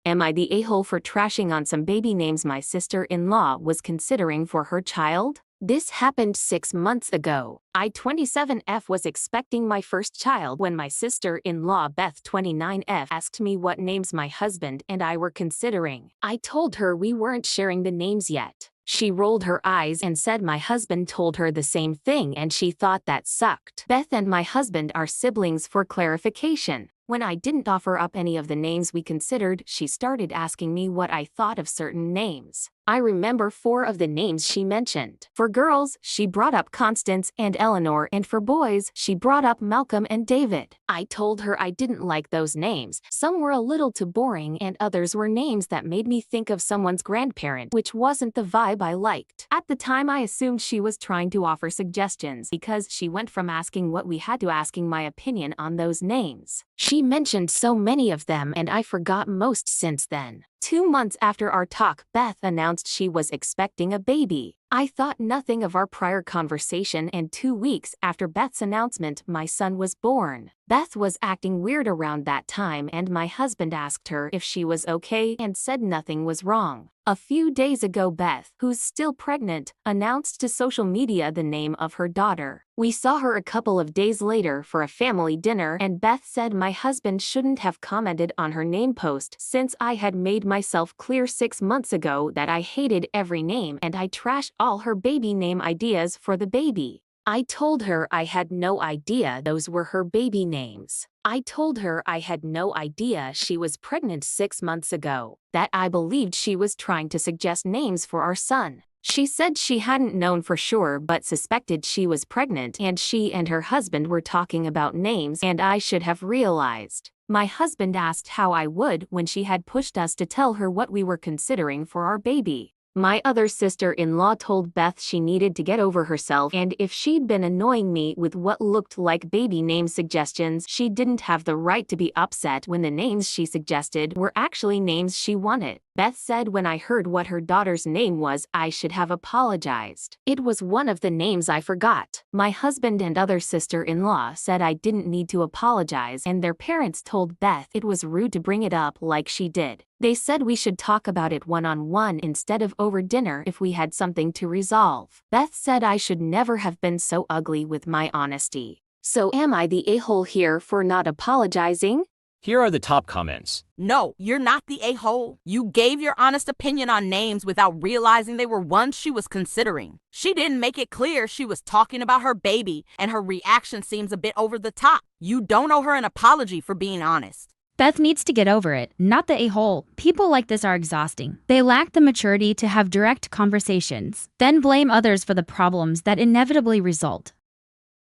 Am I the a-hole for trashing on some baby names my sister-in-law was considering for her child? This happened 6 months ago. I, 27F, was expecting my first child when my sister-in-law, Beth, 29F, asked me what names my husband and I were considering. I told her we weren't sharing the names yet. She rolled her eyes and said my husband told her the same thing and she thought that sucked. Beth and my husband are siblings. For clarification, when I didn't offer up any of the names we considered, she started asking me what I thought of certain names. I remember 4 of the names she mentioned. For girls, she brought up Constance and Eleanor, and for boys, she brought up Malcolm and David. I told her I didn't like those names. Some were a little too boring and others were names that made me think of someone's grandparent, which wasn't the vibe I liked. At the time, I assumed she was trying to offer suggestions because she went from asking what we had to asking my opinion on those names. She mentioned so many of them and I forgot most since then. 2 months after our talk, Beth announced she was expecting a baby. I thought nothing of our prior conversation, and 2 weeks after Beth's announcement, my son was born. Beth was acting weird around that time and my husband asked her if she was okay and said nothing was wrong. A few days ago, Beth, who's still pregnant, announced to social media the name of her daughter. We saw her a couple of days later for a family dinner and Beth said my husband shouldn't have commented on her name post since I had made myself clear 6 months ago that I hated every name and I trashed all her baby name ideas for the baby. I told her I had no idea those were her baby names. I told her I had no idea she was pregnant 6 months ago, that I believed she was trying to suggest names for our son. She said she hadn't known for sure but suspected she was pregnant and she and her husband were talking about names and I should have realized. My husband asked how I would when she had pushed us to tell her what we were considering for our baby. My other sister-in-law told Beth she needed to get over herself and if she'd been annoying me with what looked like baby name suggestions, she didn't have the right to be upset when the names she suggested were actually names she wanted. Beth said when I heard what her daughter's name was, I should have apologized. It was one of the names I forgot. My husband and other sister-in-law said I didn't need to apologize and their parents told Beth it was rude to bring it up like she did. They said we should talk about it one-on-one instead of over dinner if we had something to resolve. Beth said I should never have been so ugly with my honesty. So am I the a-hole here for not apologizing? Here are the top comments. No, you're not the a-hole. You gave your honest opinion on names without realizing they were ones she was considering. She didn't make it clear she was talking about her baby, and her reaction seems a bit over the top. You don't owe her an apology for being honest. Beth needs to get over it, not the a-hole. People like this are exhausting. They lack the maturity to have direct conversations, then blame others for the problems that inevitably result.